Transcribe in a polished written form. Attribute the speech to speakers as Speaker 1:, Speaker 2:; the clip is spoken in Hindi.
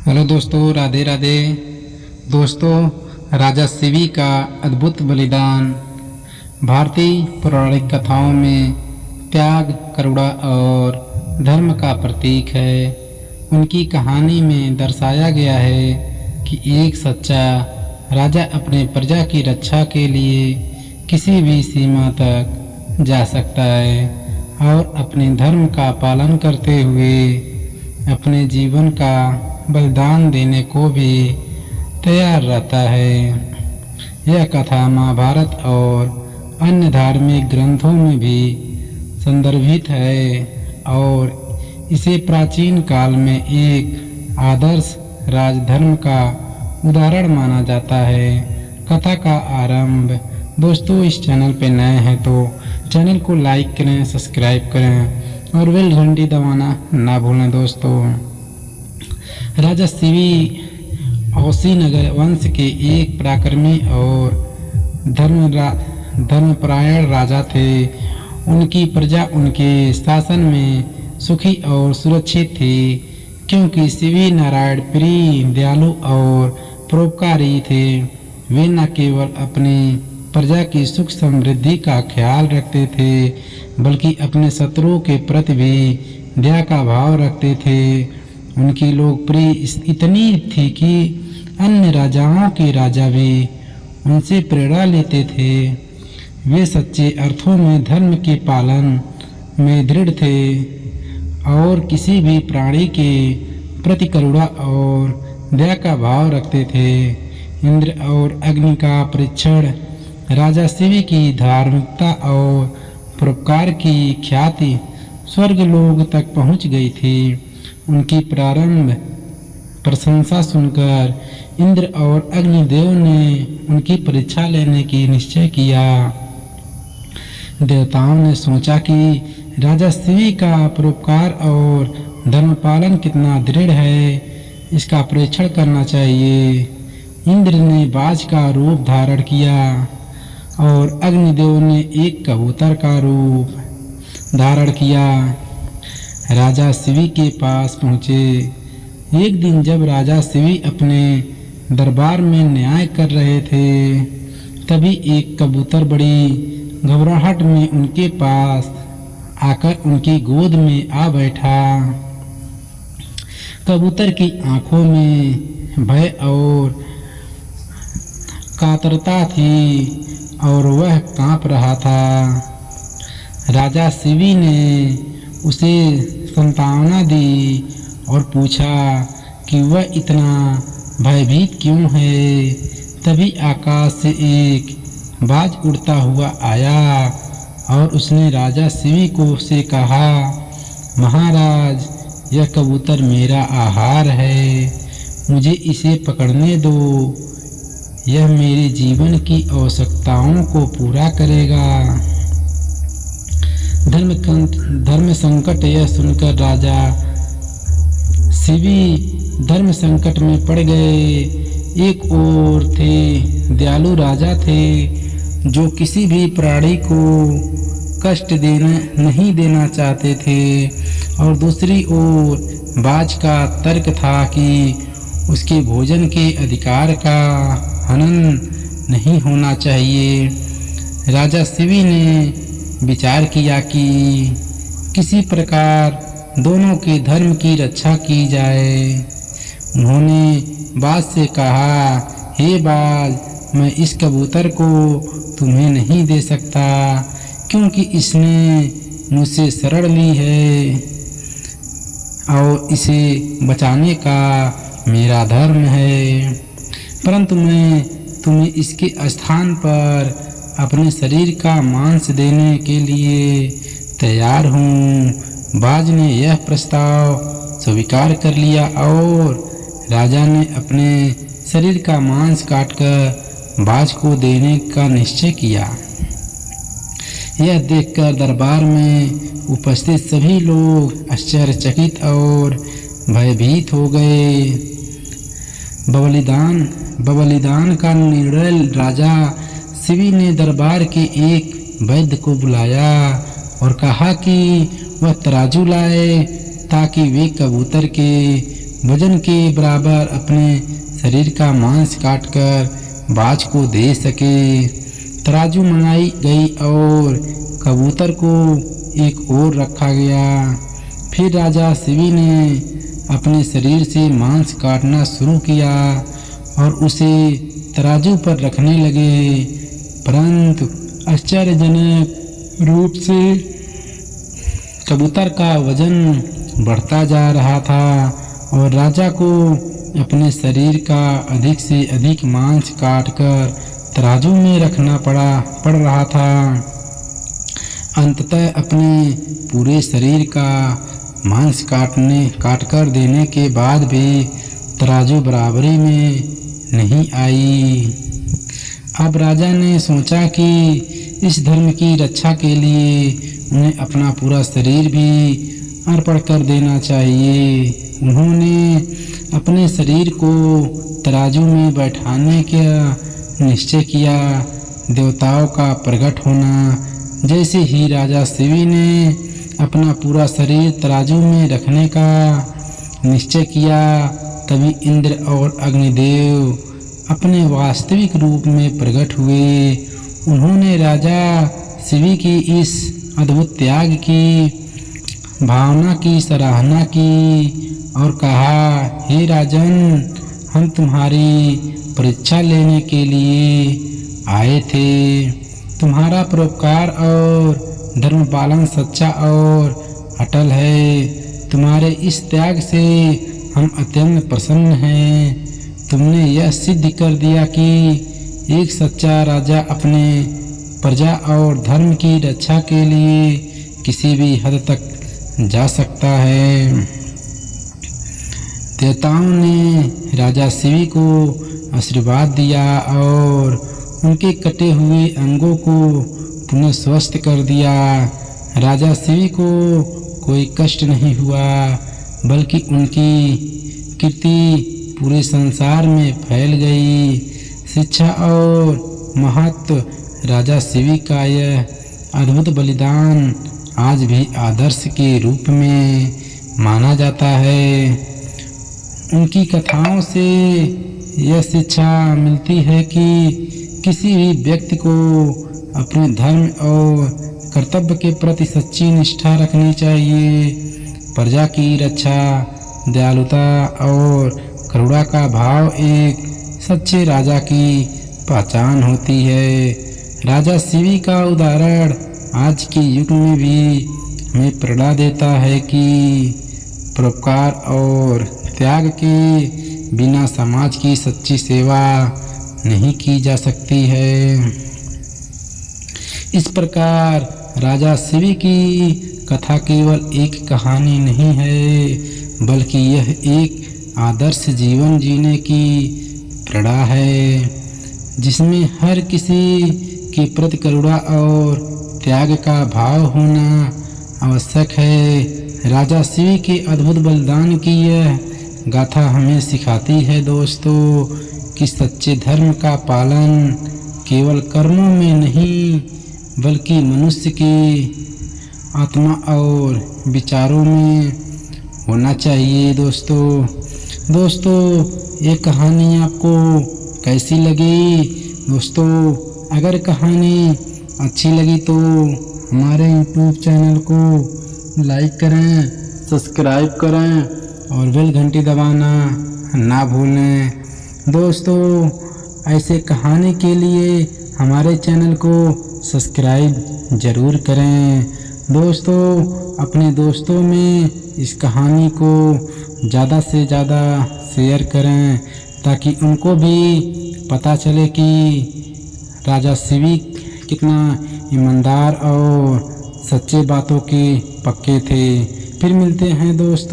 Speaker 1: हेलो दोस्तों, राधे राधे। दोस्तों, राजा शिवी का अद्भुत बलिदान भारतीय पौराणिक कथाओं में त्याग, करुणा और धर्म का प्रतीक है। उनकी कहानी में दर्शाया गया है कि एक सच्चा राजा अपने प्रजा की रक्षा के लिए किसी भी सीमा तक जा सकता है और अपने धर्म का पालन करते हुए अपने जीवन का बलिदान देने को भी तैयार रहता है। यह कथा महाभारत और अन्य धार्मिक ग्रंथों में भी संदर्भित है और इसे प्राचीन काल में एक आदर्श राजधर्म का उदाहरण माना जाता है। कथा का आरंभ। दोस्तों, इस चैनल पे नए हैं तो चैनल को लाइक करें, सब्सक्राइब करें और बेल घंटी दबाना ना भूलें। दोस्तों, राजा शिवी औसी-नगर वंश के एक पराक्रमी और धर्मपरायण राजा थे। उनकी प्रजा उनके शासन में सुखी और सुरक्षित थी क्योंकि शिवी नारायण प्रिय, दयालु और परोपकारी थे। वे न केवल अपनी प्रजा की सुख समृद्धि का ख्याल रखते थे बल्कि अपने शत्रुओं के प्रति भी दया का भाव रखते थे। उनकी लोकप्रिय इतनी थी कि अन्य राजाओं के राजा भी उनसे प्रेरणा लेते थे। वे सच्चे अर्थों में धर्म के पालन में दृढ़ थे और किसी भी प्राणी के प्रति करुणा और दया का भाव रखते थे। इंद्र और अग्नि का परीक्षण। राजा शिवी की धार्मिकता और परोपकार की ख्याति स्वर्गलोक तक पहुंच गई थी। उनकी प्रारंभ प्रशंसा सुनकर इंद्र और अग्निदेव ने उनकी परीक्षा लेने की निश्चय किया। देवताओं ने सोचा कि राजा शिवी का परोपकार और धर्म पालन कितना दृढ़ है, इसका परीक्षण करना चाहिए। इंद्र ने बाज का रूप धारण किया और अग्निदेव ने एक कबूतर का रूप धारण किया। राजा शिवी के पास पहुँचे। एक दिन जब राजा शिवी अपने दरबार में न्याय कर रहे थे, तभी एक कबूतर बड़ी घबराहट में उनके पास आकर उनकी गोद में आ बैठा। कबूतर की आंखों में भय और कातरता थी और वह कांप रहा था। राजा शिवी ने उसे सांत्वना दी और पूछा कि वह इतना भयभीत क्यों है। तभी आकाश से एक बाज उड़ता हुआ आया और उसने राजा शिवी को से कहा, महाराज, यह कबूतर मेरा आहार है, मुझे इसे पकड़ने दो। यह मेरे जीवन की आवश्यकताओं को पूरा करेगा। धर्म संकट। यह सुनकर राजा शिवी धर्म संकट में पड़ गए। एक ओर थे दयालु राजा थे जो किसी भी प्राणी को कष्ट नहीं देना चाहते थे और दूसरी ओर बाज का तर्क था कि उसके भोजन के अधिकार का हनन नहीं होना चाहिए। राजा शिवी ने विचार किया कि किसी प्रकार दोनों के धर्म की रक्षा की जाए। उन्होंने बाज से कहा, हे बाज, मैं इस कबूतर को तुम्हें नहीं दे सकता क्योंकि इसने मुझसे शरण ली है और इसे बचाने का मेरा धर्म है, परंतु मैं तुम्हें इसके स्थान पर अपने शरीर का मांस देने के लिए तैयार हूँ। बाज ने यह प्रस्ताव स्वीकार कर लिया और राजा ने अपने शरीर का मांस काटकर बाज को देने का निश्चय किया। यह देखकर दरबार में उपस्थित सभी लोग आश्चर्यचकित और भयभीत हो गए। बलिदान का निर्णय। राजा शिवी ने दरबार के एक वैद्य को बुलाया और कहा कि वह तराजू लाए ताकि वे कबूतर के वजन के बराबर अपने शरीर का मांस काटकर बाज को दे सके। तराजू मंगाई गई और कबूतर को एक ओर रखा गया। फिर राजा शिवी ने अपने शरीर से मांस काटना शुरू किया और उसे तराजू पर रखने लगे, परंतु आश्चर्यजनक रूप से कबूतर का वजन बढ़ता जा रहा था और राजा को अपने शरीर का अधिक से अधिक मांस काटकर तराजू में रखना पड़ रहा था। अंततः अपने पूरे शरीर का मांस काटकर देने के बाद भी तराजू बराबरी में नहीं आई। अब राजा ने सोचा कि इस धर्म की रक्षा के लिए उन्हें अपना पूरा शरीर भी अर्पण कर देना चाहिए। उन्होंने अपने शरीर को तराजू में बैठाने का निश्चय किया। देवताओं का प्रकट होना। जैसे ही राजा शिवी ने अपना पूरा शरीर तराजू में रखने का निश्चय किया, तभी इंद्र और अग्निदेव अपने वास्तविक रूप में प्रकट हुए। उन्होंने राजा शिवी की इस अद्भुत त्याग की भावना की सराहना की और कहा, हे राजन, हम तुम्हारी परीक्षा लेने के लिए आए थे। तुम्हारा परोपकार और धर्म पालन सच्चा और अटल है। तुम्हारे इस त्याग से हम अत्यंत प्रसन्न हैं। तुमने यह सिद्ध कर दिया कि एक सच्चा राजा अपने प्रजा और धर्म की रक्षा के लिए किसी भी हद तक जा सकता है। देवताओं ने राजा शिवी को आशीर्वाद दिया और उनके कटे हुए अंगों को पुनः स्वस्थ कर दिया। राजा शिवी को कोई कष्ट नहीं हुआ, बल्कि उनकी कीर्ति पूरे संसार में फैल गई। शिक्षा और महत्व राजा शिवी का यह अद्भुत बलिदान आज भी आदर्श के रूप में माना जाता है। उनकी कथाओं से यह शिक्षा मिलती है कि किसी भी व्यक्ति को अपने धर्म और कर्तव्य के प्रति सच्ची निष्ठा रखनी चाहिए। प्रजा की रक्षा, दयालुता और करुणा का भाव एक सच्चे राजा की पहचान होती है। राजा शिवी का उदाहरण आज के युग में भी हमें प्रेरणा देता है कि परोपकार और त्याग के बिना समाज की सच्ची सेवा नहीं की जा सकती है। इस प्रकार राजा शिवी की कथा केवल एक कहानी नहीं है, बल्कि यह एक आदर्श जीवन जीने की प्रेरणा है, जिसमें हर किसी के प्रति करुणा और त्याग का भाव होना आवश्यक है। राजा शिवी के अद्भुत बलिदान की यह गाथा हमें सिखाती है दोस्तों कि सच्चे धर्म का पालन केवल कर्मों में नहीं, बल्कि मनुष्य की आत्मा और विचारों में होना चाहिए। दोस्तों ये कहानी आपको कैसी लगी? दोस्तों अगर कहानी अच्छी लगी तो हमारे YouTube चैनल को लाइक करें, सब्सक्राइब करें और बेल घंटी दबाना ना भूलें। दोस्तों ऐसे कहानी के लिए हमारे चैनल को सब्सक्राइब ज़रूर करें। दोस्तों अपने दोस्तों में इस कहानी को ज़्यादा से ज़्यादा शेयर करें, ताकि उनको भी पता चले कि राजा शिवी कितना ईमानदार और सच्चे बातों के पक्के थे। फिर मिलते हैं दोस्तों।